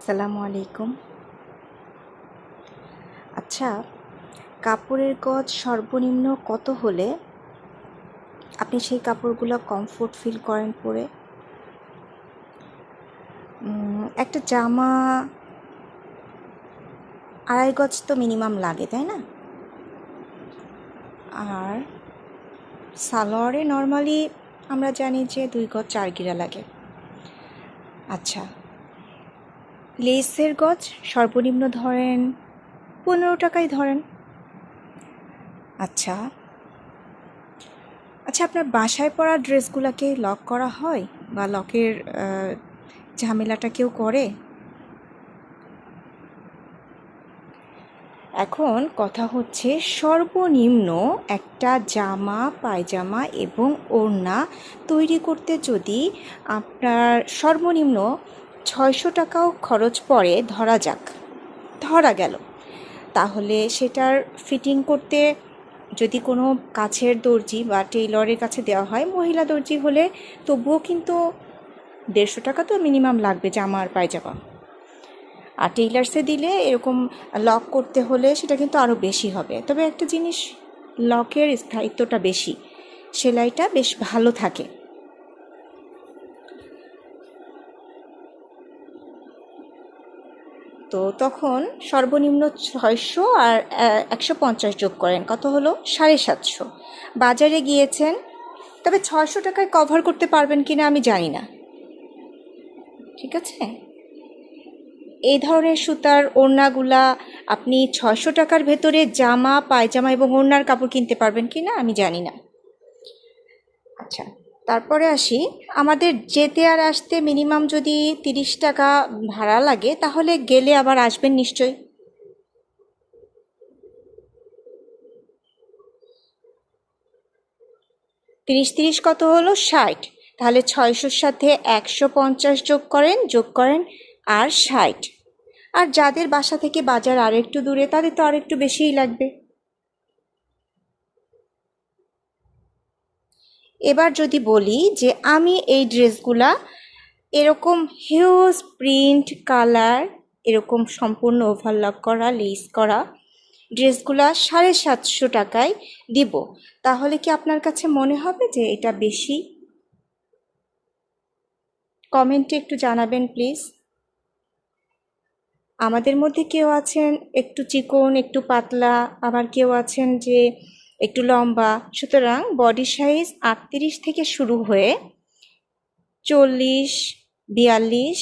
আসসালামু আলাইকুম। আচ্ছা, কাপড়ের গজ সর্বনিম্ন কত হলে আপনি সেই কাপড়গুলো কমফোর্ট ফিল করেন পরে? একটা জামা 2.5 গজ তো মিনিমাম লাগে, তাই না? আর সালোয়ারে নর্মালি আমরা জানি যে 2 গজ 4 গিরা লাগে। আচ্ছা, লেসের গজ সর্বনিম্ন ধরেন 15 টাকাই ধরেন। আচ্ছা, আপনার বাসায় পরা ড্রেসগুলোকে লক করা হয় বা লকের ঝামেলাটা কেউ করে? এখন কথা হচ্ছে সর্বনিম্ন একটা জামা, পায়জামা এবং ওড়না তৈরি করতে যদি আপনার সর্বনিম্ন 600 টাকাও খরচ পড়ে ধরা গেল, তাহলে সেটার ফিটিং করতে যদি কোনো কাছের দর্জি বা টেইলরের কাছে দেওয়া হয়, মহিলা দর্জি হলে তবুও কিন্তু 150 টাকা তো মিনিমাম লাগবে জামা আর পায়জামা। আর টেইলার্সে দিলে এরকম লক করতে হলে সেটা কিন্তু আরও বেশি হবে। তবে একটা জিনিস, লকের স্থায়িত্বটা বেশি, সেলাইটা বেশ ভালো থাকে। তো তখন সর্বনিম্ন 600 আর 150 যোগ করেন, কত হলো? 750। বাজারে গিয়েছেন, তবে 600 টাকায় কভার করতে পারবেন কিনা আমি জানি না। ঠিক আছে, এই ধরনের সুতার ওড়নাগুলা আপনি 600 টাকার ভেতরে জামা, পায়জামা এবং ওড়নার কাপড় কিনতে পারবেন কি না আমি জানি না। আচ্ছা, তারপরে আসি, আমাদের যেতে আর আসতে মিনিমাম যদি 30 টাকা ভাড়া লাগে, তাহলে গেলে আবার আসবেন নিশ্চয়ই। 30 কত হলো? 60। তাহলে 600-র সাথে 150 যোগ করেন আর 60। আর যাদের বাসা থেকে বাজার আরেকটু দূরে, তাদের তো আরেকটু বেশিই লাগবে। এবার যদি বলি যে আমি এই ড্রেসগুলা এরকম হিউজ প্রিন্ট, কালার, এরকম সম্পূর্ণ ওভারলক করা, লেস করা ড্রেসগুলা 750 টাকায় দিব, তাহলে কি আপনার কাছে মনে হবে যে এটা বেশি? কমেন্টে একটু জানাবেন প্লিজ। আমাদের মধ্যে কেউ আছেন একটু চিকন, একটু পাতলা, আবার কেউ আছেন যে একটু লম্বা। সুতরাং বডি সাইজ 38 থেকে শুরু হয়ে 40, 42,